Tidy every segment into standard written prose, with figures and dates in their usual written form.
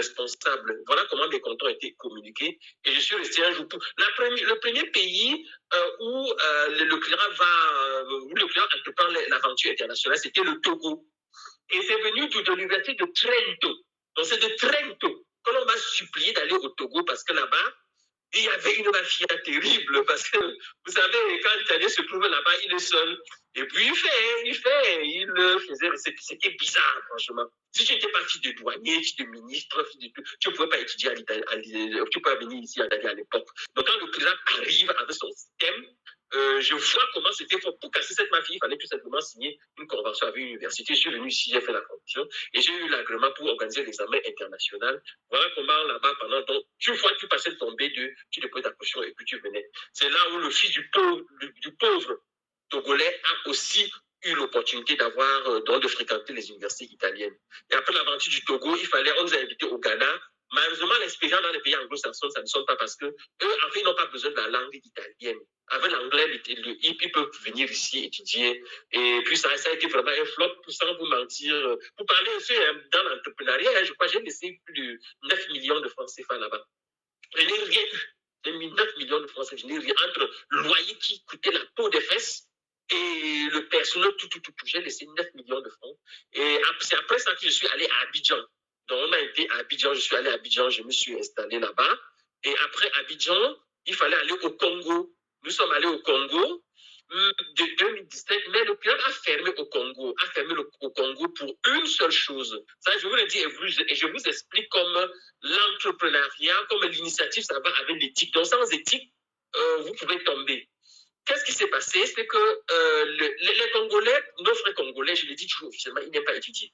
responsable. Voilà comment mes comptes ont été communiqués. Et je suis resté un jour pour... le premier pays où le client entreprend l'aventure internationale, c'était le Togo. Et c'est venu de l'université de Trento. Donc c'est de Trento que l'on m'a supplié d'aller au Togo parce que là-bas, il y avait une mafia terrible parce que, vous savez, quand l'Italien se trouve là-bas, il est seul. Et puis il faisait, c'était bizarre, franchement. Si tu n'étais pas fils de douanier, fils de ministre, fils de tout, tu ne pouvais pas étudier à l'Italie, tu ne pouvais pas venir ici à l'époque. Donc quand le président arrive avec son système, je vois comment c'était fort. Pour casser cette mafia, il fallait tout simplement signer une convention avec l'université. Je suis venu ici, j'ai fait la convention et j'ai eu l'agrément pour organiser l'examen international. Voilà comment là-bas, pendant donc, une fois que tu passais ton B2, tu déposes ta caution et puis tu venais. C'est là où le fils du pauvre Togolais a aussi eu l'opportunité de fréquenter les universités italiennes. Et après l'aventure du Togo, on nous a invités au Ghana. Malheureusement, l'expérience dans les pays anglo-saxons, ça ne sonne pas parce que eux, en fait, ils n'ont pas besoin de la langue italienne. Avec l'anglais, ils peuvent venir ici étudier. Et puis, ça a été vraiment un flop, sans vous mentir. Pour parler aussi dans l'entrepreneuriat, je crois que j'ai laissé plus de 9 millions de francs CFA là-bas. Je n'ai rien eu. J'ai mis 9 millions de francs CFA, je n'ai rien. Entre le loyer qui coûtait la peau des fesses et le personnel, tout. J'ai laissé 9 millions de francs. Et c'est après ça que je suis allé à Abidjan. Donc, on a été à Abidjan, je suis allé à Abidjan, je me suis installé là-bas. Et après Abidjan, il fallait aller au Congo. Nous sommes allés au Congo de 2017, mais le club a fermé au Congo pour une seule chose. Ça, je vous le dis et je vous explique comme l'entrepreneuriat, comme l'initiative, ça va avec l'éthique. Donc, sans éthique, vous pouvez tomber. Qu'est-ce qui s'est passé? C'est que les Congolais, nos frères Congolais, je le dis toujours officiellement, ils n'aiment pas étudier.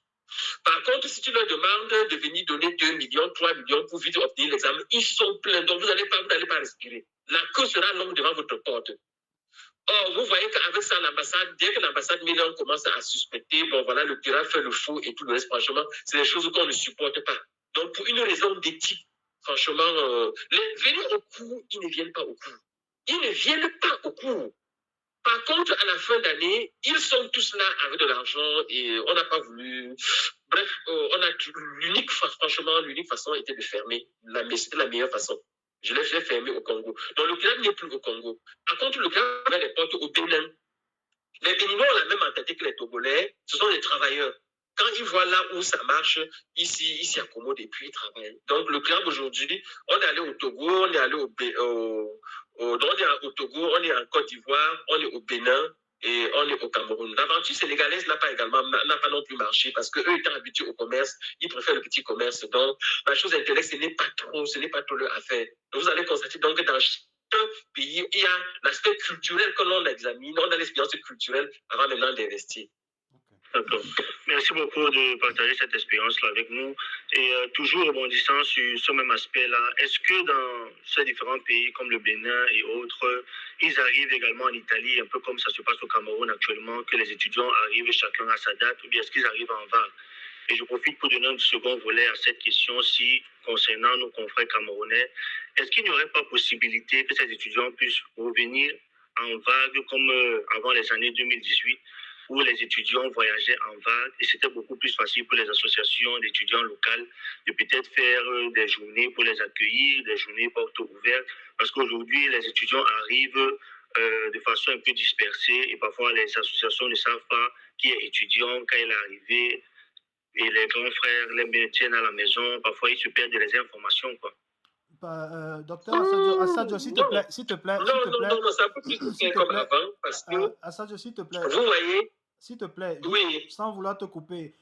Par contre, si tu leur demandes de venir donner 2 millions, 3 millions pour vite obtenir l'examen, ils sont pleins. Donc, vous n'allez pas respirer. La queue sera longue devant votre porte. Or, vous voyez qu'avec ça, l'ambassade, dès que l'ambassade Milan commence à suspecter, bon voilà, le pirate fait le faux et tout le reste, franchement, c'est des choses qu'on ne supporte pas. Donc, pour une raison d'éthique, franchement, venir au cours, ils ne viennent pas au cours. Ils ne viennent pas au cours. Par contre, à la fin d'année, ils sont tous là avec de l'argent et on n'a pas voulu. Bref, l'unique façon était de fermer. C'était la meilleure façon. Je l'ai fait fermer au Congo. Donc le club n'est plus au Congo. Par contre, le club avait les portes au Bénin. Les Béninois ont la même mentalité que les Togolais. Ce sont des travailleurs. Quand ils voient là où ça marche, ils s'y accommodent et puis ils travaillent. Donc le club aujourd'hui, on est allé au Togo, on est allé au Togo, on est en Côte d'Ivoire, on est au Bénin et on est au Cameroun. L'aventure sénégalaise n'a pas non plus marché parce qu'eux étant habitués au commerce, ils préfèrent le petit commerce. Donc la chose intellectuelle, ce n'est pas trop leur affaire. Donc, vous allez constater donc que dans chaque pays, il y a l'aspect culturel que l'on examine, on a l'expérience culturelle avant maintenant d'investir. D'accord. Merci beaucoup de partager cette expérience-là avec nous. Et toujours rebondissant sur ce même aspect-là, est-ce que dans ces différents pays comme le Bénin et autres, ils arrivent également en Italie, un peu comme ça se passe au Cameroun actuellement, que les étudiants arrivent chacun à sa date, ou bien est-ce qu'ils arrivent en vague? Et je profite pour donner un second volet à cette question-ci concernant nos confrères camerounais. Est-ce qu'il n'y aurait pas possibilité que ces étudiants puissent revenir en vague comme avant les années 2018 où les étudiants voyageaient en vague et c'était beaucoup plus facile pour les associations d'étudiants locales de peut-être faire des journées pour les accueillir, des journées portes ouvertes, parce qu'aujourd'hui, les étudiants arrivent de façon un peu dispersée et parfois les associations ne savent pas qui est étudiant, quand il est arrivé, et les grands frères les tiennent à la maison, parfois ils se perdent les informations, quoi. Docteur Assadio, s'il te plaît, Non, ça peut plus se faire comme avant, parce que... Assadio, s'il te plaît. Vous voyez? S'il te plaît, oui. Sans vouloir te couper,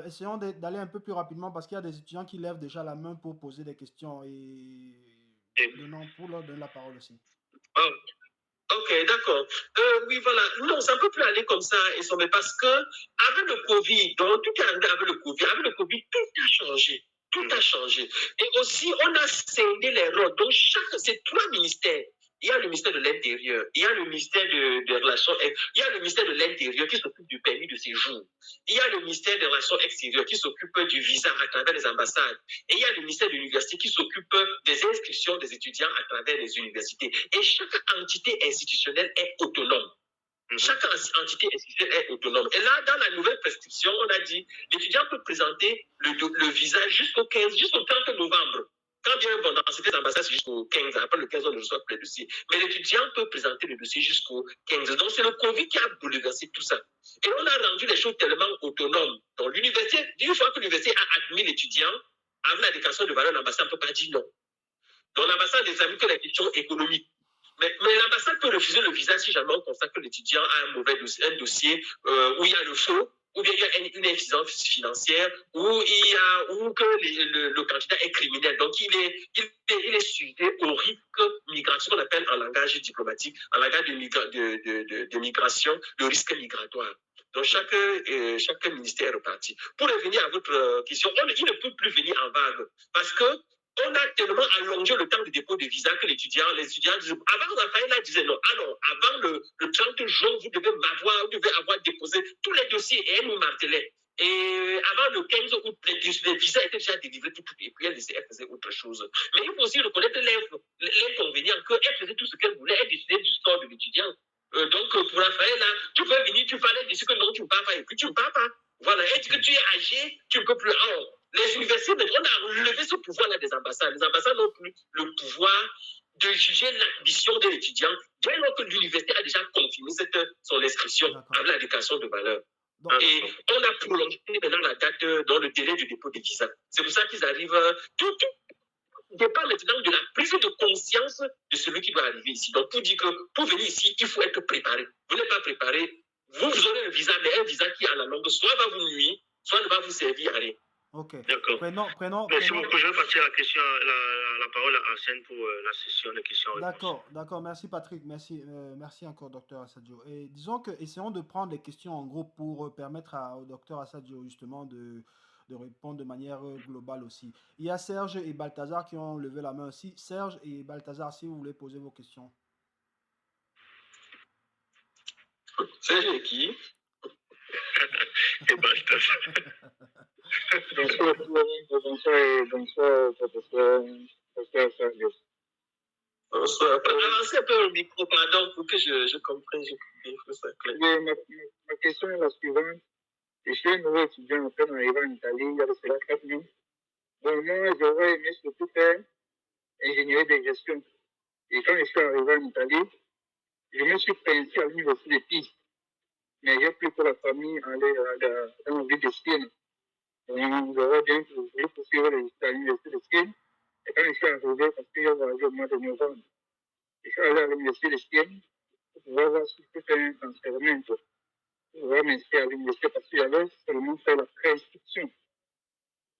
essayons d'aller un peu plus rapidement parce qu'il y a des étudiants qui lèvent déjà la main pour poser des questions et pour leur donner la parole aussi. Oh. Ok, d'accord. Oui, voilà. Non, ça ne peut plus aller comme ça, mais parce que avec le Covid, donc tout est arrivé avec le Covid. Avec le Covid, tout a changé. Tout a changé. Et aussi, on a scindé les rôles. Donc, c'est 3 ministères. Il y a le ministère de l'Intérieur, il y a le ministère des Relations, il y a le ministère de l'Intérieur qui s'occupe du permis de séjour. Il y a le ministère des Relations extérieures qui s'occupe du visa à travers les ambassades. Et il y a le ministère de l'Université qui s'occupe des inscriptions des étudiants à travers les universités. Et chaque entité institutionnelle est autonome. Chaque entité institutionnelle est autonome. Et là, dans la nouvelle prescription, on a dit l'étudiant peut présenter le visa jusqu'au 30 novembre. Quand bien bon, dans certaines ambassades, c'est jusqu'au 15. Après le 15, on ne reçoit plus le dossier. Mais l'étudiant peut présenter le dossier jusqu'au 15. Donc, c'est le Covid qui a bouleversé tout ça. Et on a rendu les choses tellement autonomes. Donc, l'université, une fois que l'université a admis l'étudiant, avec la déclaration de valeur, l'ambassade ne peut pas dire non. Donc, l'ambassade n'examine que les questions économiques. Mais l'ambassade peut refuser le visa si jamais on constate que l'étudiant a un mauvais dossier, où il y a le faux, ou bien il y a une insuffisance financière, ou que le candidat est criminel. Donc, il est sujet au risque migration, qu'on appelle en langage diplomatique, en langage de migration, le risque migratoire. Donc, chaque ministère est reparti. Pour revenir à votre question, il ne peut plus venir en vague parce que on a tellement allongé le temps de dépôt de visa que les étudiants disent, avant Raphaël disait non, alors avant le 30 juin, vous devez avoir déposé tous les dossiers et elle nous martelait. Et avant le 15 août, les visas étaient déjà délivrés tout, et puis elle faisait autre chose. Mais il faut aussi reconnaître l'inconvénient qu'elle faisait tout ce qu'elle voulait, elle décidait du score de l'étudiant. Donc pour Raphaël, tu veux venir, tu fallait dire que non, tu ne pars pas, et puis tu ne pars pas. Voilà, et que tu es âgé, tu ne peux plus. Alors, les universités, on a relevé ce pouvoir-là des ambassades. Les ambassades n'ont plus le pouvoir de juger l'admission de l'étudiant dès lors que l'université a déjà confirmé son inscription avec la déclaration de valeur. Et on a prolongé maintenant la date dans le délai de dépôt des visas. C'est pour ça qu'ils arrivent. Tout dépend maintenant de la prise de conscience de celui qui doit arriver ici. Donc, pour dire que pour venir ici, il faut être préparé. Vous n'êtes pas préparé, vous aurez un visa, mais un visa qui, à la longue, soit va vous nuire, soit ne va vous servir à rien. Ok. D'accord. Merci beaucoup. Je vais passer la parole à Arsène pour la session de questions-réponses. D'accord. Merci Patrick. Merci encore, docteur Assadio. Et disons que essayons de prendre les questions en groupe pour permettre au docteur Assadio justement de répondre de manière globale aussi. Il y a Serge et Balthazar qui ont levé la main aussi. Serge et Balthazar, si vous voulez poser vos questions. Serge et qui? Et Balthazar. Bonsoir, professeur Sergio. Bonsoir. Avancez un peu le micro, pardon, pour que je comprenne. Ma question est la suivante. Je suis un nouveau étudiant en peine arrivé en Italie il y a de cela 4 mois. Donc moi, j'aurais aimé surtout faire ingénierie de gestion. Et quand je suis arrivé en Italie, je me suis pensé à l'université de Pise. Mais j'ai pris pour la famille aller dans la ville de Sienne. J'aurais bien voulu poursuivre à l'université de Sienne. Et quand je suis arrivé, parce que j'ai voyagé au mois de novembre, je suis allé à l'université de Sienne pour pouvoir voir si je peux faire un transfèrement, pour pouvoir m'inscrire à l'université parce que j'avais seulement fait la préinscription.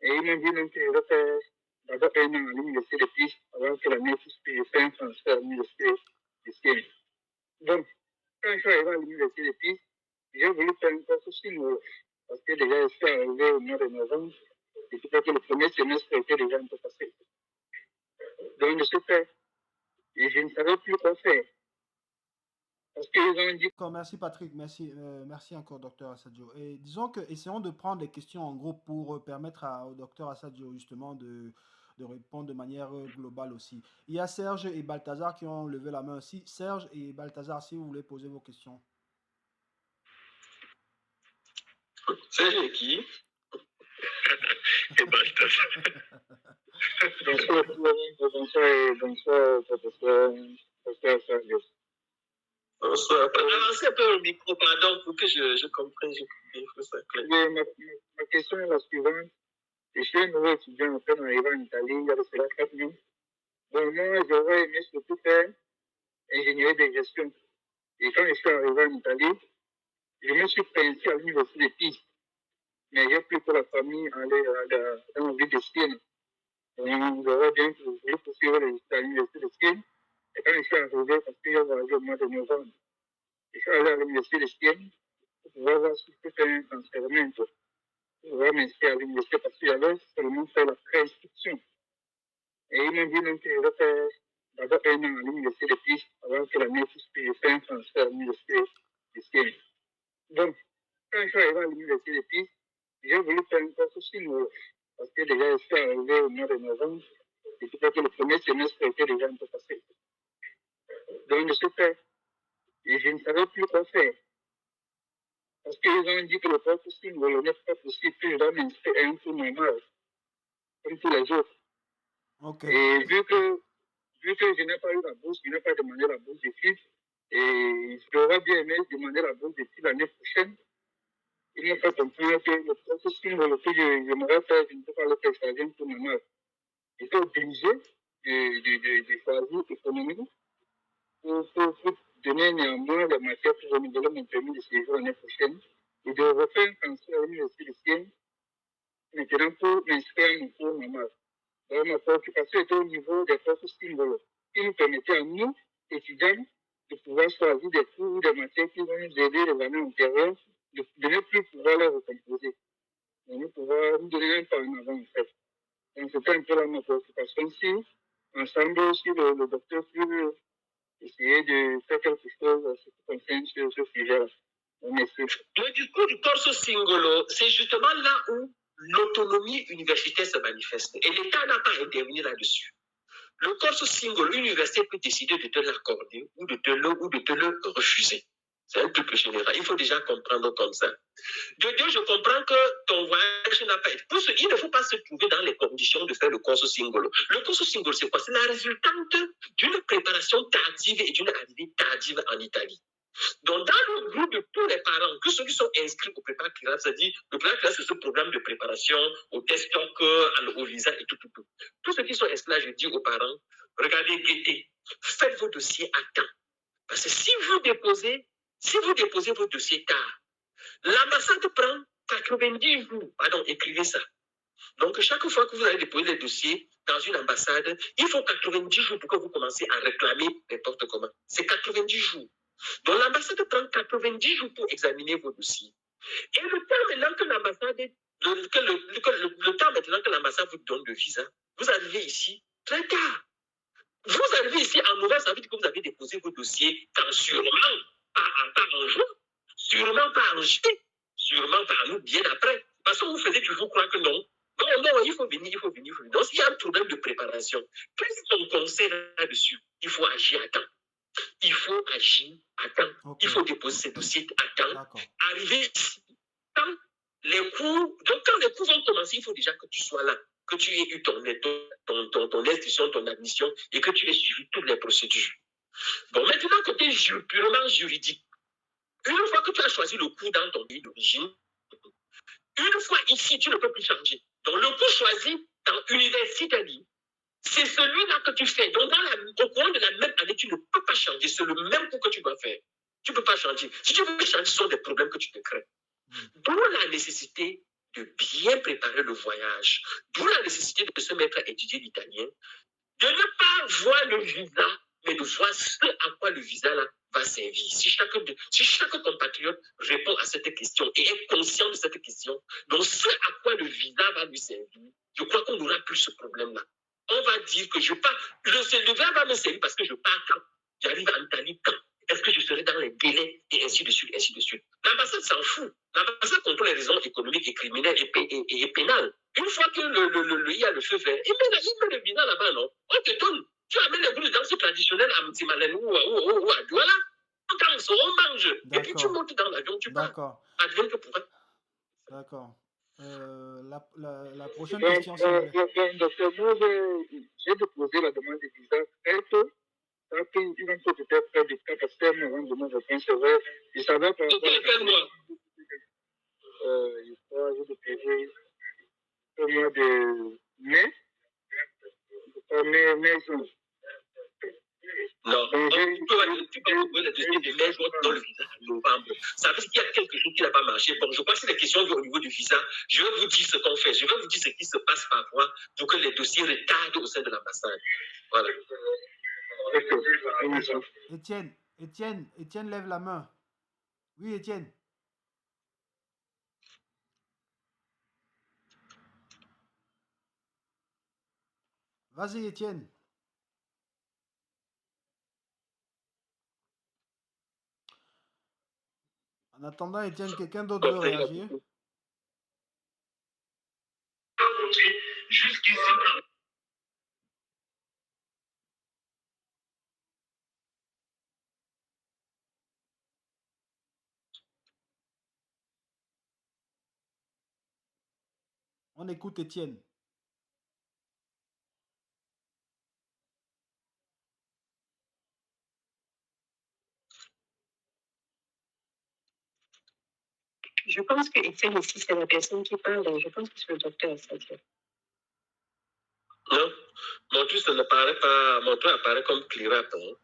Et ils m'ont dit donc que je vais faire d'abord un an à l'université de Pise avant que l'année puisse que je fasse un transfert à l'université de Sienne. Donc, quand je suis arrivé à l'université de Pise, j'ai voulu faire un cours sur Wolof parce que déjà je suis arrivé au mois de novembre et puis que le premier semestre était déjà un peu passé. Donc, je suis fait et je ne savais plus quoi faire. Parce qu'ils ont dit... Merci Patrick, merci encore docteur Assadio. Et disons que essayons de prendre les questions en groupe pour permettre au docteur Assadio justement de répondre de manière globale aussi. Il y a Serge et Balthazar qui ont levé la main aussi. Serge et Balthazar, si vous voulez poser vos questions. Serge et qui? Et Balthazar. Bonsoir, professeur Sergio. Bonsoir. Avancez un peu le micro, pardon, pour que je comprenne. Ma question est la suivante. Je suis un nouveau étudiant en peine arrivé en Italie il y a de cela 4 mois. Donc moi, j'aurais aimé surtout faire ingénierie de gestion. Et quand je suis arrivé en Italie, je me suis pensé à l'université de Pise. Mais j'ai pris pour la famille aller dans la ville de Sienne. J'aurais bien voulu poursuivre à l'université de Sienne. Et quand je suis arrivé, parce que j'ai voyagé au mois de novembre, je suis allé à l'université de Sienne pour pouvoir voir si je peux faire un transfèrement, pour pouvoir m'inscrire à l'université parce que j'avais seulement fait la préinscription. Et ils m'ont dit donc que je vais faire d'abord un an à l'université de Pise avant que l'année puisse que je fasse un transfert à l'université de Sienne. Donc, quand je suis arrivé à l'université de Pise, j'ai voulu faire un cours sur Wolof parce que déjà je suis arrivé au mois de novembre et puis que le premier semestre était déjà un peu passé. Donc, je suis fait Et je ne savais plus quoi faire. Parce qu'ils ont dit que le processing n'est pas possible, que je dois m'inscrire à un cours normal, comme tous les autres. Ok. Et vu que je n'ai pas eu la bourse, je n'ai pas demandé la bourse d'études, et j'aurais bien aimé demander la bourse d'études l'année prochaine. Il m'ont fait comprendre que le processus que j'aimerais faire, je ne peux pas le faire, ça vient tout normal. J'étais obligé de choisir économie pour donner néanmoins la matière pour renouveler mon permis de séjour l'année prochaine et de refaire un cancer à l'université de Sienne, maintenant pour m'inscrire à mon cours normal. Donc, ma préoccupation était au niveau des profs symboles qui nous permettaient à nous, étudiants, de pouvoir choisir des cours ou des matières qui vont nous aider les années antérieures, de ne plus pouvoir les recomposer, de ne pouvoir nous donner un pas en avant, en fait. Donc, c'était un peu là ma préoccupation. Si, ensemble, si le docteur peut essayer de faire quelque chose en ce qui concerne ce sujet-là. Merci. Le discours du Corso Singolo, c'est justement là où l'autonomie universitaire se manifeste. Et l'État n'a pas intervenu là-dessus. Le Corso Singolo, l'université peut décider de te l'accorder ou de te le refuser. C'est un truc général. Il faut déjà comprendre comme ça. De deux, je comprends que ton voyage n'a pas été. Il ne faut pas se trouver dans les conditions de faire le Corso Singolo. Le Corso Singolo, c'est quoi? C'est la résultante d'une préparation tardive et d'une arrivée tardive en Italie. Donc, dans le groupe de tous les parents, que ceux qui sont inscrits au prépa CLIRAP, c'est-à-dire le prépa CLIRAP, c'est ce programme de préparation au test au visa et tout. Tous ceux qui sont inscrits là, je dis aux parents, regardez, guettez, faites vos dossiers à temps. Parce que si vous déposez vos dossiers tard, l'ambassade prend 90 jours. Pardon, écrivez ça. Donc, chaque fois que vous allez déposer les dossiers dans une ambassade, il faut 90 jours pour que vous commenciez à réclamer n'importe comment. C'est 90 jours. Donc, l'ambassade prend 90 jours pour examiner vos dossiers. Et le temps maintenant que l'ambassade, le temps maintenant que l'ambassade vous donne le visa, vous arrivez ici très tard. Vous arrivez ici en novembre, ça veut dire que vous avez déposé vos dossiers sûrement pas en juin, sûrement pas en juillet, sûrement pas en août, bien après. Parce que vous faisiez toujours croire que non. Non, il faut venir. Donc, s'il y a un problème de préparation, qu'est-ce qu'on conseille là-dessus? Il faut agir à temps. Il faut agir à temps. Okay. Il faut déposer ces dossiers à temps. Arriver ici, quand les cours, donc quand les cours vont commencer, il faut déjà que tu sois là, que tu aies eu ton inscription, ton admission et que tu aies suivi toutes les procédures. Bon, maintenant, côté purement juridique, une fois que tu as choisi le cours dans ton pays d'origine, une fois ici, tu ne peux plus changer. Donc, le cours choisi dans l'université, c'est celui-là que tu fais. Donc, au cours de la même année, tu ne peux pas changer. C'est le même cours que tu dois faire. Tu ne peux pas changer. Si tu veux changer, ce sont des problèmes que tu te crées. D'où la nécessité de bien préparer le voyage. D'où la nécessité de se mettre à étudier l'italien. De ne pas voir le visa, mais de voir ce à quoi le visa là va servir. Si chaque compatriote répond à cette question et est conscient de cette question, donc ce à quoi le visa va lui servir, je crois qu'on n'aura plus ce problème-là. On va dire que le visa va me servir parce que je pars quand, j'arrive en Italie quand, est-ce que je serai dans les délais et ainsi de suite, ainsi de suite. L'ambassade s'en fout. L'ambassade comprend les raisons économiques et criminelles et pénales. Une fois que il y a le feu vert, il met le visa là-bas, non? On te donne. Tu amènes les boules de danse traditionnelles à Mtimalen ou à Douala. On danse, on mange. Et puis tu montes dans l'avion, tu pars. D'accord. Advienne que pourra. D'accord. La prochaine question, c'est... Docteur, moi, j'ai déposé la demande de visa très tôt. Ça a pris un peu peut-être près de 4 à 7 mois avant de me répondre. C'est vrai. Je savais pas. C'était quel mois? Je crois que j'ai déposé au mois de mai. Mai, juin. Non, tu peux trouver le dossier de mai, juin dans le visa en novembre. Ça veut dire qu'il y a quelque chose qui n'a pas marché. Bon, je crois que c'est les questions au niveau du visa. Je vais vous dire ce qu'on fait. Je vais vous dire ce qui se passe parfois pour que les dossiers retardent au sein de l'ambassade. Voilà. Étienne, lève la main. Oui, Étienne. Vas-y, Étienne. En attendant, Étienne, quelqu'un d'autre veut réagir? Jusqu'ici, On écoute Étienne. Je pense que Étienne ici, c'est la personne qui parle. Je pense que c'est le docteur Assadio. Non, mon truc, ça ne paraît pas. Mon truc apparaît comme Clérap. Hein.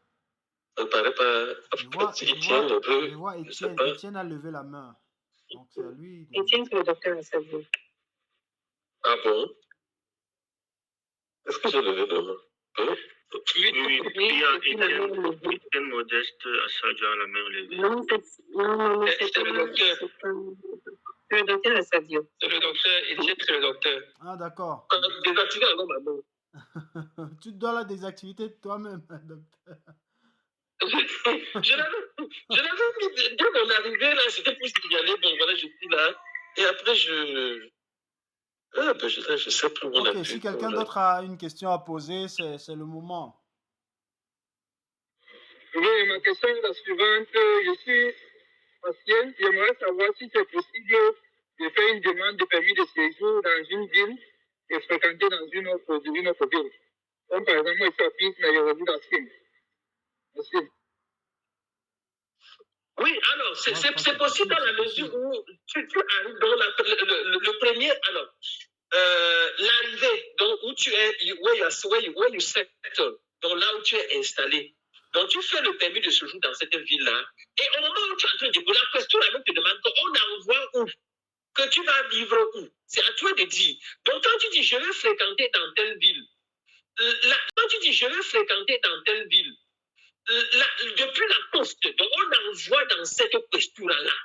Ça ne paraît pas. Je vois Étienne. Étienne a levé la main. Donc c'est à lui. Étienne, c'est le docteur Assadio. Ah bon? Est-ce que j'ai levé la main? Hein? Oui, il y a Étienne Modeste Assadio à la main levée. Non, c'est le docteur. C'est le docteur Assadio. C'est le docteur. Étienne, c'est le docteur. Ah, d'accord. Désactiver alors ma main. Tu dois la désactiver toi-même, docteur. Je l'avais mis dès mon arrivée, là, c'était pour signaler, bon voilà, je suis là. Et après, je sais plus où on a Ok, si quelqu'un d'autre a une question à poser, c'est le moment. Oui, ma question est la suivante. Je suis patient. J'aimerais savoir si c'est possible de faire une demande de permis de séjour dans une ville et fréquenter dans une autre ville. Comme par exemple, moi, je suis à Pise, mais je réside à Sine. Merci. Oui, alors, c'est possible dans la mesure où tu arrives dans le premier, alors, l'arrivée, donc où tu es, where you settle, donc là où tu es installé. Donc, tu fais le permis de séjour dans cette ville-là. Et au moment où tu es en train de débrouiller, la question la même te demande qu'on envoie où, que tu vas vivre où. C'est à toi de dire. Donc, quand tu dis je vais fréquenter dans telle ville, quand tu dis je vais fréquenter dans telle ville, depuis la poste, donc on envoie dans cette posture-là.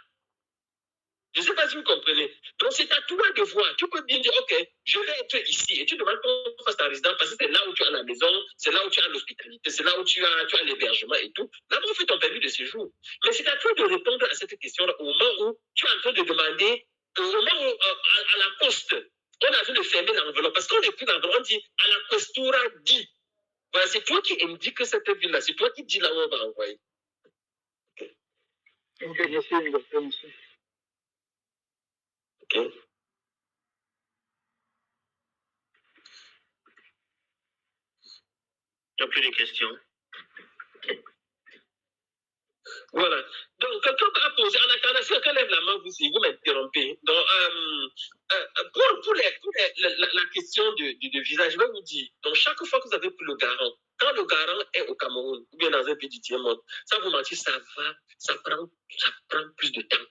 Je ne sais pas si vous comprenez. Donc c'est à toi de voir. Tu peux bien dire, ok, je vais être ici. Et tu demandes qu'on fasse ta résidence parce que c'est là où tu as la maison, c'est là où tu as l'hospitalité, c'est là où tu as l'hébergement et tout. Là-bas, on fait ton permis de séjour. Mais c'est à toi de répondre à cette question-là au moment où tu es en train de demander, au moment où, à la poste, on a besoin de fermer l'enveloppe. Parce qu'on écrit l'enveloppe, on dit, à la postura dit. Voilà, c'est toi qui indique cette ville-là. C'est toi qui dis là où on va envoyer. Ok, merci, docteur, merci. Ok. Il n'y a plus de questions. Voilà. Donc, quelqu'un a posé, en attendant, si quelqu'un lève la main, vous m'interrompez. Donc, pour la question de visa, je vais vous dire, donc chaque fois que vous avez pris le garant, quand le garant est au Cameroun, ou bien dans un pays du tiers-monde, ça vous mentir, ça prend plus de temps.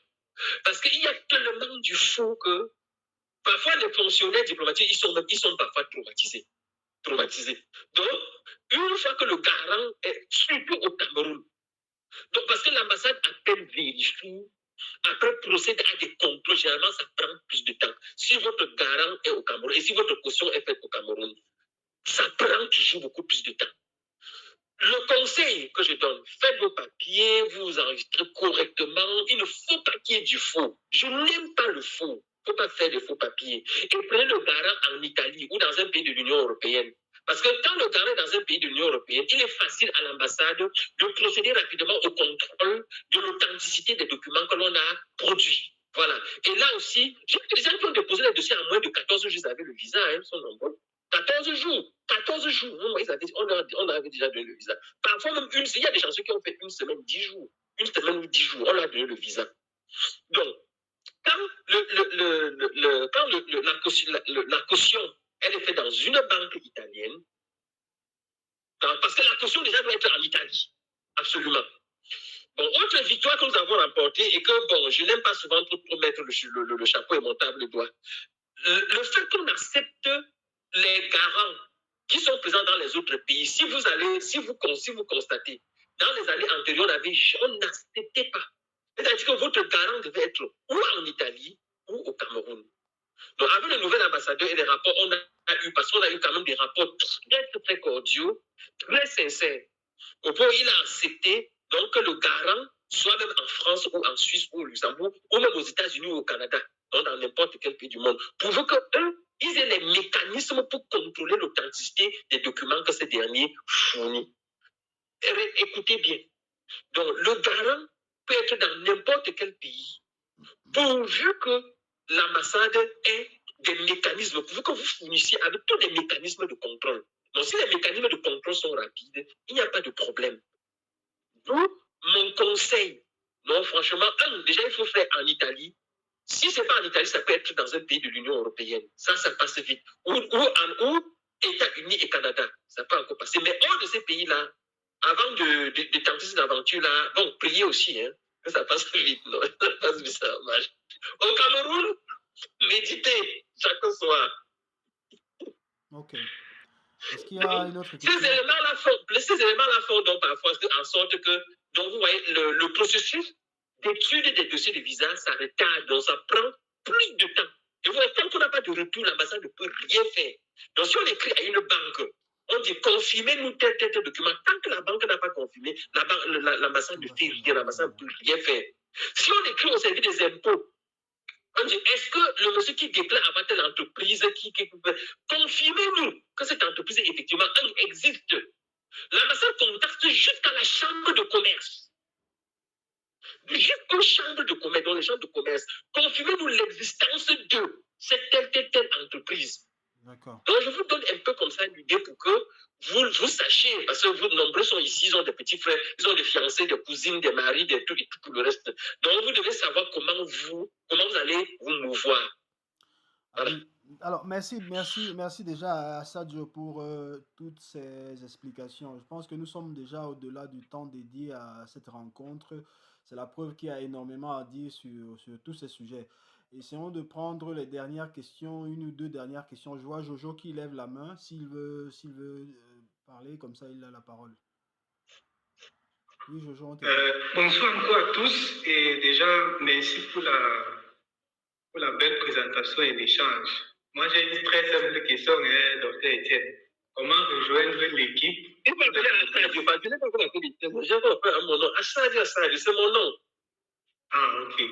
Parce qu'il y a tellement du faux que, parfois, les fonctionnaires diplomatiques, ils sont parfois traumatisés. Donc, une fois que le garant est surtout au Cameroun, donc parce que l'ambassade appelle vérifie, après procède à des contrôles, généralement ça prend plus de temps. Si votre garant est au Cameroun et si votre caution est faite au Cameroun, ça prend toujours beaucoup plus de temps. Le conseil que je donne, faites vos papiers, vous enregistrez correctement. Il ne faut pas qu'il y ait du faux. Je n'aime pas le faux. Il ne faut pas faire de faux papiers. Et prenez le garant en Italie ou dans un pays de l'Union européenne. Parce que quand le garant est dans un pays de l'Union européenne, il est facile à l'ambassade de procéder rapidement au contrôle de l'authenticité des documents que l'on a produits. Voilà. Et là aussi, j'ai des gens qui ont déposé les dossiers en moins de 14 jours avec le visa, ils sont nombreux. 14 jours. 14 jours. On avait déjà donné le visa. Parfois, même il y a des chanceux qui ont fait une semaine, 10 jours. Une semaine ou 10 jours, on leur a donné le visa. Donc, quand la caution, elle est faite dans une banque italienne, parce que la caution déjà doit être en Italie. Absolument. Bon, autre victoire que nous avons remportée et que, bon, je n'aime pas souvent trop mettre le chapeau et mon table doigt. Le fait qu'on accepte les garants qui sont présents dans les autres pays, si vous constatez, dans les années antérieures, on n'acceptait pas. C'est-à-dire que votre garant devait être ou en Italie ou au Cameroun. Donc, avec le nouvel ambassadeur et les rapports, on a eu, parce qu'on a eu quand même des rapports très, très cordiaux, très sincères. Au point où il a accepté donc, que le garant soit même en France ou en Suisse ou au Luxembourg, ou même aux États-Unis ou au Canada, donc dans n'importe quel pays du monde, pourvu qu'eux, ils aient les mécanismes pour contrôler l'authenticité des documents que ces derniers fournissent. Écoutez bien. Donc, le garant peut être dans n'importe quel pays, pourvu que l'ambassade ait des mécanismes, pour que vous fournissiez avec tous les mécanismes de contrôle. Donc, si les mécanismes de contrôle sont rapides, il n'y a pas de problème. D'où mon conseil. Non, franchement, déjà, il faut faire en Italie. Si ce n'est pas en Italie, ça peut être dans un pays de l'Union européenne. Ça passe vite. Ou États-Unis et Canada. Ça peut encore passer. Mais hors de ces pays-là, avant de tenter cette aventure-là, bon, priez aussi, hein, que ça passe vite. Non, ça passe vite, ça marche. Au Cameroun, méditez chaque soir. Ok. Est-ce qu'il y a une autre question? Ces éléments-là font donc parfois en sorte que, donc vous voyez, le processus d'étude des dossiers de visa, ça retarde, donc ça prend plus de temps. Et vous voyez, tant qu'on n'a pas de retour, l'ambassade ne peut rien faire. Donc si on écrit à une banque, on dit confirmez-nous tel document. Tant que la banque n'a pas confirmé, l'ambassade ne fait rien, l'ambassade ne peut rien faire. Si on écrit au service des impôts, on dit, est-ce que le monsieur qui déclare avoir telle entreprise, confirmez-nous que cette entreprise effectivement existe. L'ambassade contacte jusqu'à la chambre de commerce. Jusqu'aux chambres de commerce, dans les chambres de commerce. Confirmez-nous l'existence de cette telle entreprise. D'accord. Donc, je vous donne un peu comme ça une idée pour que vous sachiez, parce que vous, nombreux sont ici, ils ont des petits frères, ils ont des fiancés, des cousines, des maris, des trucs et tout le reste. Donc, vous devez savoir comment vous allez vous mouvoir. Voilà. Alors, merci déjà à Sadio pour toutes ces explications. Je pense que nous sommes déjà au-delà du temps dédié à cette rencontre. C'est la preuve qu'il y a énormément à dire sur tous ces sujets. Essayons de prendre les dernières questions, une ou deux dernières questions. Je vois Jojo qui lève la main. S'il veut parler, comme ça, il a la parole. Oui, Jojo, on t'écoute. Bonsoir encore à tous et déjà, merci pour la belle présentation et l'échange. Moi, j'ai une très simple question, docteur Etienne. Comment rejoindre l'équipe? Il va venir à Sadio, je n'ai pas encore appelé. Je vais faire mon nom. Sadio, c'est mon nom. Ah, ok.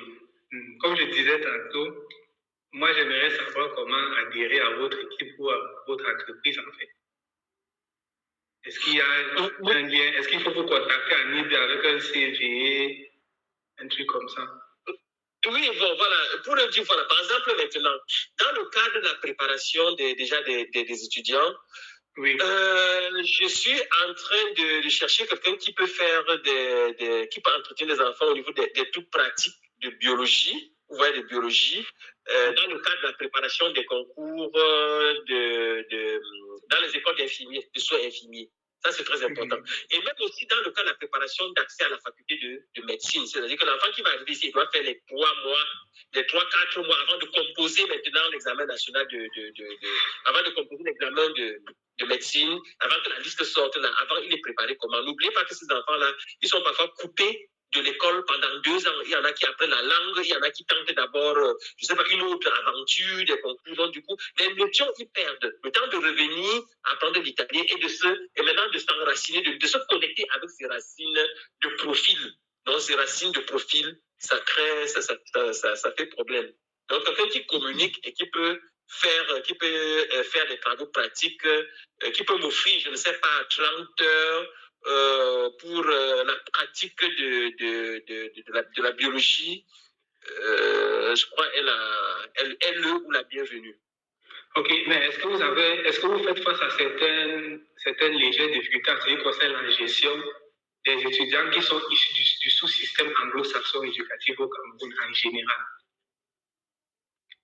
Comme je disais tantôt, moi, j'aimerais savoir comment adhérer à votre équipe ou à votre entreprise, en fait. Est-ce qu'il y a un lien? Est-ce qu'il faut vous contacter à NIB avec un CV, un truc comme ça? Oui, bon, voilà. Pour le dire, voilà, par exemple, maintenant, dans le cadre de la préparation des étudiants, oui. Je suis en train de chercher quelqu'un qui peut faire qui peut entretenir les enfants au niveau des trucs pratiques de biologie, vous voyez, de biologie, dans le cadre de la préparation des concours dans les écoles d'infirmiers, de soins infirmiers. Ça, c'est très important. Et même aussi dans le cas de la préparation d'accès à la faculté de médecine. C'est-à-dire que l'enfant qui va arriver ici, il doit faire les 3-4 mois avant de composer maintenant l'examen national avant de composer l'examen de médecine, avant que la liste sorte là, avant il est préparé comment. N'oubliez pas que ces enfants-là, ils sont parfois coupés de l'école pendant 2 ans. Il y en a qui apprennent la langue, il y en a qui tentent d'abord, je ne sais pas, une autre aventure, des concours. Donc, du coup, les notions, ils perdent. Le temps de revenir, apprendre l'italien et maintenant de s'enraciner, de se connecter avec ces racines de profil. Donc, ces racines de profil, ça crée, ça fait problème. Donc, quelqu'un qui communique et qui peut faire des travaux pratiques, qui peut m'offrir, je ne sais pas, 30 heures, pour la pratique de la biologie, je crois elle est le ou la bienvenue. Ok, mais est-ce que vous faites face à certaines légères difficultés en ce qui concerne la gestion des étudiants qui sont issus du sous-système anglo-saxon éducatif au Cameroun en général?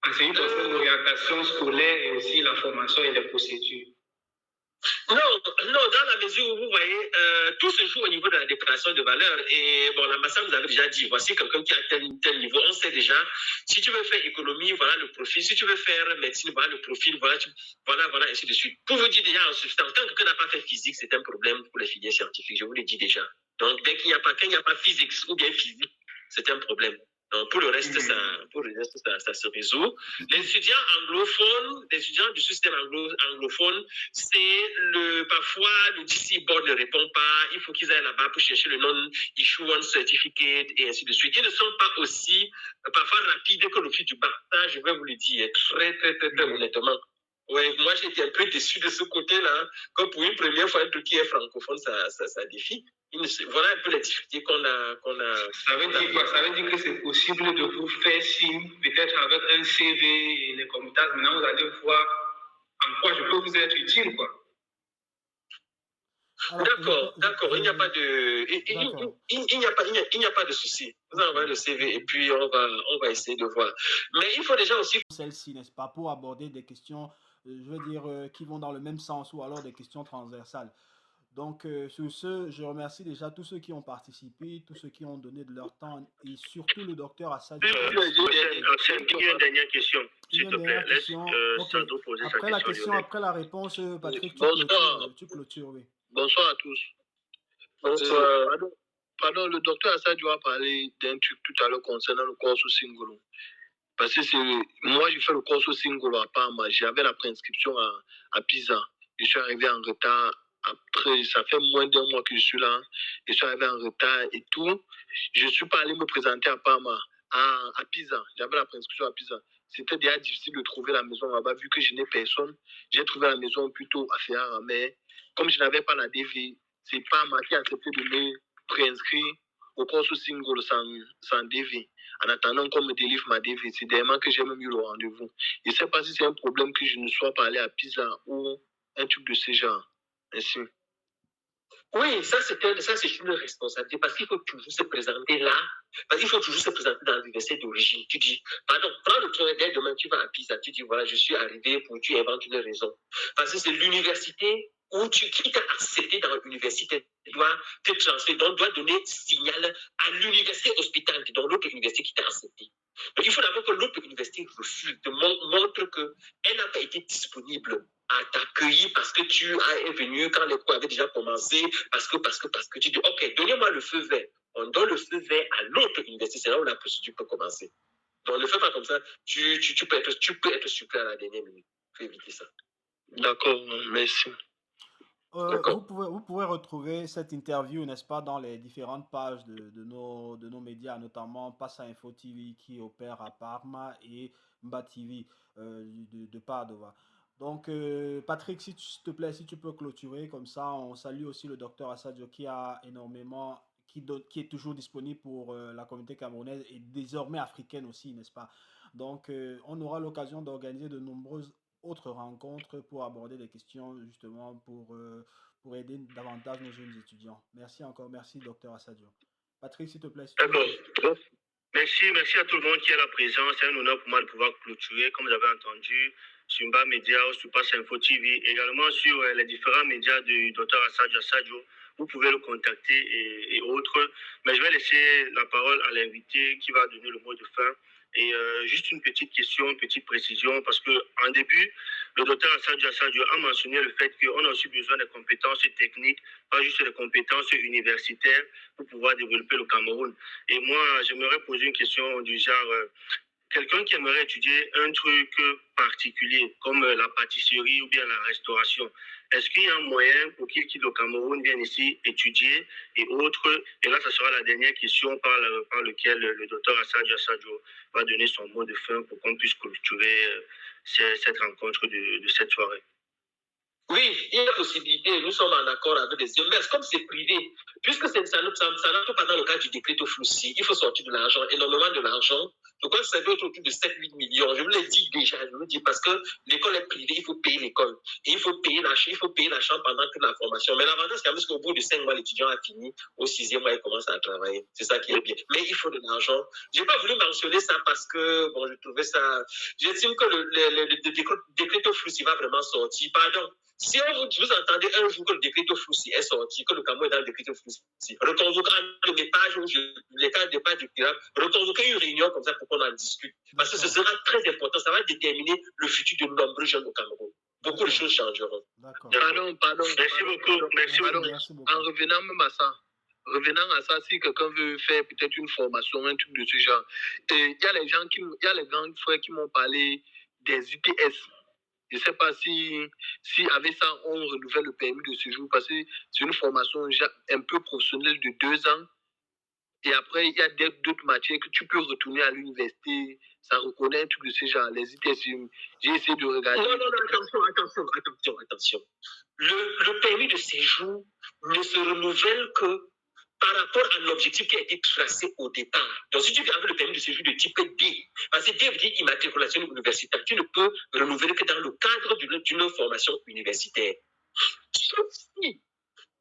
En ce qui concerne l'orientation scolaire et aussi la formation et les procédures. Non, dans la mesure où vous voyez, tout se joue au niveau de la déclaration de valeur. Et bon, l'ambassade nous avait déjà dit, voici quelqu'un qui a tel niveau. On sait déjà, si tu veux faire économie, voilà le profil. Si tu veux faire médecine, voilà le profil. Voilà, ainsi de suite. Pour vous dire déjà en substance, quand quelqu'un n'a pas fait physique, c'est un problème pour les filières scientifiques. Je vous l'ai dit déjà. Donc, dès qu'il n'y a pas physique ou bien physique, c'est un problème. Donc, pour le reste, ça se résout. Les étudiants anglophones, les étudiants du système anglophone, c'est parfois le DC board ne répond pas. Il faut qu'ils aillent là-bas pour chercher le non-issuance certificate et ainsi de suite. Ils ne sont pas aussi parfois rapides que le fil du bac. Ça, je vais vous le dire très honnêtement. Ouais, moi j'étais un peu déçu de ce côté-là. Comme pour une première fois, un truc qui est francophone, ça défie. Voilà un peu les difficultés qu'on a. Ça veut dire quoi? Ça veut dire que c'est possible de vous faire signe, peut-être avec un CV et les compétences. Maintenant, vous allez voir en quoi je peux vous être utile, quoi. Alors, D'accord. Il n'y a pas de, d'accord. il n'y a pas de souci. Vous envoyez le CV et puis on va essayer de voir. Mais il faut déjà aussi. Celle-ci, n'est-ce pas, pour aborder des questions, je veux dire, qui vont dans le même sens ou alors des questions transversales. Donc, sur ce, je remercie déjà tous ceux qui ont participé, tous ceux qui ont donné de leur temps et surtout le docteur Assad. Il y a une dernière question, s'il te plaît. Laisse Sandro poser sa Après la question. après la réponse, Patrick, tu clôtures, oui. Bonsoir à tous. Bonsoir. Pardon, le docteur Assadio a parlé d'un truc tout à l'heure concernant le corso singolo. Parce que moi, j'ai fait le corso singolo à Parma. J'avais la préinscription à Pisa. Je suis arrivé en retard. Après, ça fait moins d'un mois que je suis là. Je suis arrivé en retard et tout. Je ne suis pas allé me présenter à Parma, à Pisa. J'avais la préinscription à Pisa. C'était déjà difficile de trouver la maison là-bas, vu que je n'ai personne. J'ai trouvé la maison plutôt à Ferrara, mais comme je n'avais pas la DV, c'est Parma qui a accepté de me préinscrire au corso single sans DV. En attendant qu'on me délivre ma DV, c'est dernièrement que j'ai même eu le rendez-vous. Je ne sais pas si c'est un problème que je ne sois pas allé à Pisa ou un truc de ce genre. Merci. Oui, ça c'est une responsabilité parce qu'il faut toujours se présenter là. Parce qu'il faut toujours se présenter dans l'université d'origine. Tu dis, pardon, prends le train dès demain, tu vas à Pisa. Tu dis, voilà, je suis arrivé pour tu inventes une raison. Parce que c'est l'université qui t'a accepté dans l'université doit te transférer, donc doit donner signal à l'université hospitalière, dans l'autre université qui t'a accepté. Donc il faut d'abord que l'autre université refuse, montre qu'elle n'a pas été disponible à t'accueillir parce que tu es venu quand les cours avaient déjà commencé, parce que tu dis, ok, donnez-moi le feu vert. On donne le feu vert à l'autre université, c'est là où la procédure peut commencer. Donc ne fais pas comme ça, tu peux être surpris à la dernière minute. Il faut éviter ça. D'accord, merci. Vous pouvez retrouver cette interview, n'est-ce pas, dans les différentes pages de nos médias, notamment Passa Info TV qui opère à Parma et Mba TV de Padova. Donc, Patrick, s'il te plaît, si tu peux clôturer, comme ça, on salue aussi le docteur Assadio qui a énormément, qui est toujours disponible pour la communauté camerounaise et désormais africaine aussi, n'est-ce pas? Donc, on aura l'occasion d'organiser de nombreuses autres rencontres pour aborder des questions justement pour aider davantage nos jeunes étudiants. Merci encore, merci docteur Assadio. Patrick, s'il te plaît. D'accord. Merci à tout le monde qui est là présent. C'est un honneur pour moi de pouvoir clôturer, comme vous avez entendu, sur Mba Media, sur Pass Info TV, également sur les différents médias du docteur Assadio. Vous pouvez le contacter et autres. Mais je vais laisser la parole à l'invité qui va donner le mot de fin. Et juste une petite question, une petite précision, parce qu'en début, le docteur Assadio a mentionné le fait qu'on a aussi besoin de compétences techniques, pas juste des compétences universitaires pour pouvoir développer le Cameroun. Et moi, j'aimerais poser une question du genre, quelqu'un qui aimerait étudier un truc particulier, comme la pâtisserie ou bien la restauration, est-ce qu'il y a un moyen pour qu'il quitte le Cameroun, vienne ici étudier et autres? Et là, ça sera la dernière question par laquelle le docteur Assadio va donner son mot de fin pour qu'on puisse clôturer cette rencontre de cette soirée. Oui, il y a la possibilité, nous sommes en accord avec les yeux, mais comme c'est privé, puisque ça n'entre pas dans le cadre du décret au Floussi, il faut sortir de l'argent, énormément de l'argent. Je crois que ça doit être autour de 7-8 millions. Je vous l'ai dit déjà, je vous le dis, parce que l'école est privée, il faut payer l'école. Et il faut payer la chambre pendant toute la formation. Mais l'avantage, c'est qu'au bout de 5 mois, l'étudiant a fini. Au 6e mois, il commence à travailler. C'est ça qui est bien. Mais il faut de l'argent. Je n'ai pas voulu mentionner ça parce que, bon, je trouvais ça. J'estime que le décret au Floussi va vraiment sortir. Pardon. Si vous entendez un jour que le décret au Floussi est sorti, que le Cameroun est dans le décret au Floussi, reconvoquez un de mes pages, les pages de page du programme, reconvoquez une réunion comme ça pour qu'on en discute. Parce que ce sera très important, ça va déterminer le futur de nombreux jeunes au Cameroun. Beaucoup de choses changeront. Pardon. Merci beaucoup. En revenant même à ça, si quelqu'un veut faire peut-être une formation, un truc de ce genre, il y a les grands frères qui m'ont parlé des UTS. Je ne sais pas si avec ça, on renouvelle le permis de séjour parce que c'est une formation un peu professionnelle de 2 ans. Et après, il y a d'autres matières que tu peux retourner à l'université. Ça reconnaît un truc de ce genre. Les ITS, j'ai essayé de regarder. Non, attention. Le permis de séjour ne se renouvelle que par rapport à l'objectif qui a été tracé au départ. Donc, si tu veux avoir le permis de séjour de type D, parce que D veut dire immatriculation universitaire, tu ne peux renouveler que dans le cadre d'une formation universitaire. Sauf si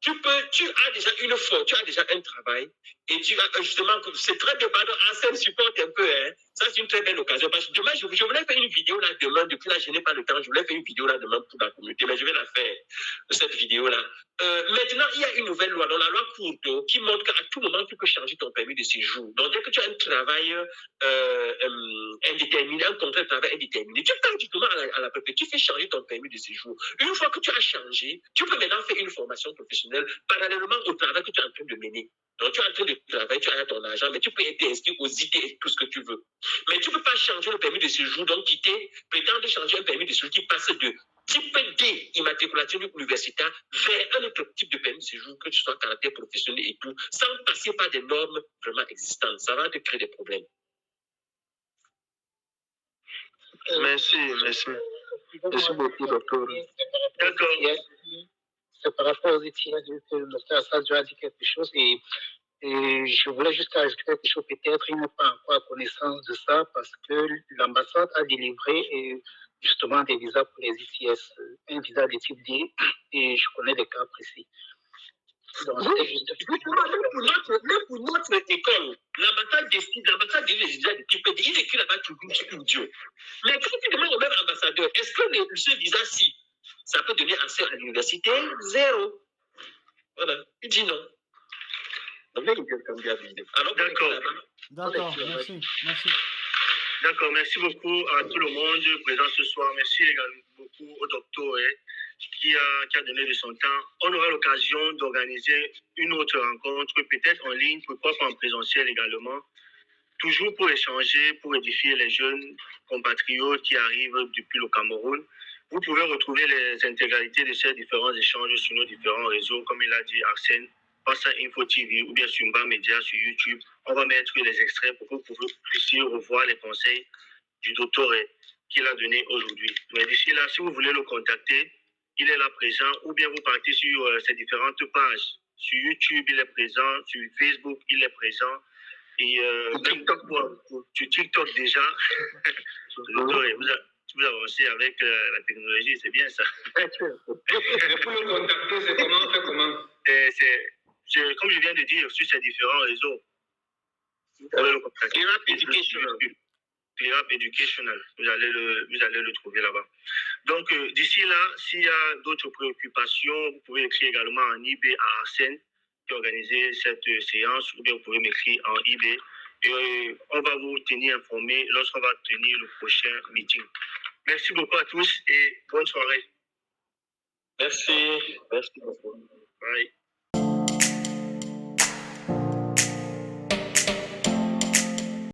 tu as déjà un travail et tu as justement, c'est très bien, pardon, Arsène supporte un peu, hein. Ça c'est une très belle occasion, parce que demain, je voulais faire une vidéo là demain, depuis là, je n'ai pas le temps, je voulais faire une vidéo là demain pour la communauté, mais je vais la faire, cette vidéo là. Maintenant, il y a une nouvelle loi, dans la loi Courteau, qui montre qu'à tout moment, tu peux changer ton permis de séjour. Donc, dès que tu as un travail indéterminé, un contrat de travail indéterminé, tu pars directement à la préfecture, tu fais changer ton permis de séjour. Une fois que tu as changé, tu peux maintenant faire une formation professionnelle parallèlement au travail que tu es en train de mener. Donc, tu es en train de travailler, tu as ton argent, mais tu peux être inscrit aux IT et tout ce que tu veux. Mais tu ne peux pas changer le permis de séjour, donc prétendre changer un permis de séjour qui passe de type D, immatriculation universitaire, vers un autre type de permis de séjour, que tu sois caractère professionnel et tout, sans passer par des normes vraiment existantes. Ça va te créer des problèmes. Merci beaucoup, docteur. D'accord. C'est par rapport aux étudiants que le docteur Assad a dit quelque chose et je voulais juste ajouter quelque chose. Peut-être il n'a pas encore connaissance de ça parce que l'ambassade a délivré justement des visas pour les ITS, un visa de type D, et je connais des cas précis. Donc, même pour notre école, l'ambassade décide les visas de type D, il écrit là-bas toujours type idiot. Mais quand tu demandes au même ambassadeur, est-ce que ce visa-ci, ça peut donner accès à l'université? Zéro. Voilà, il dit non. D'accord, merci. D'accord, merci beaucoup à tout le monde présent ce soir. Merci également beaucoup au docteur qui a donné de son temps. On aura l'occasion d'organiser une autre rencontre, peut-être en ligne, pourquoi pas en présentiel également, toujours pour échanger, pour édifier les jeunes compatriotes qui arrivent depuis le Cameroun. Vous pouvez retrouver les intégralités de ces différents échanges sur nos différents réseaux, comme il a dit Arsène, passe à Info TV ou bien sur Mba Media sur YouTube. On va mettre les extraits pour que vous puissiez revoir les conseils du docteur qu'il a donné aujourd'hui. Mais d'ici là, si vous voulez le contacter, il est là présent, ou bien vous partez sur ces différentes pages. Sur YouTube, il est présent, sur Facebook, il est présent, et même sur TikTok déjà. Vous avancez avec la technologie, c'est bien ça. Pour le contacter, c'est comment, on fait comment? Comme je viens de dire, sur ces différents réseaux, vous pouvez le contacter. Clearup Educational, vous allez le trouver là-bas. Donc, d'ici là, s'il y a d'autres préoccupations, vous pouvez écrire également en eBay à Arsène qui a organisé cette séance, ou bien vous pouvez m'écrire en eBay. Et on va vous tenir informé lorsqu'on va tenir le prochain meeting. Merci beaucoup à tous et bonne soirée. Merci beaucoup. Bye.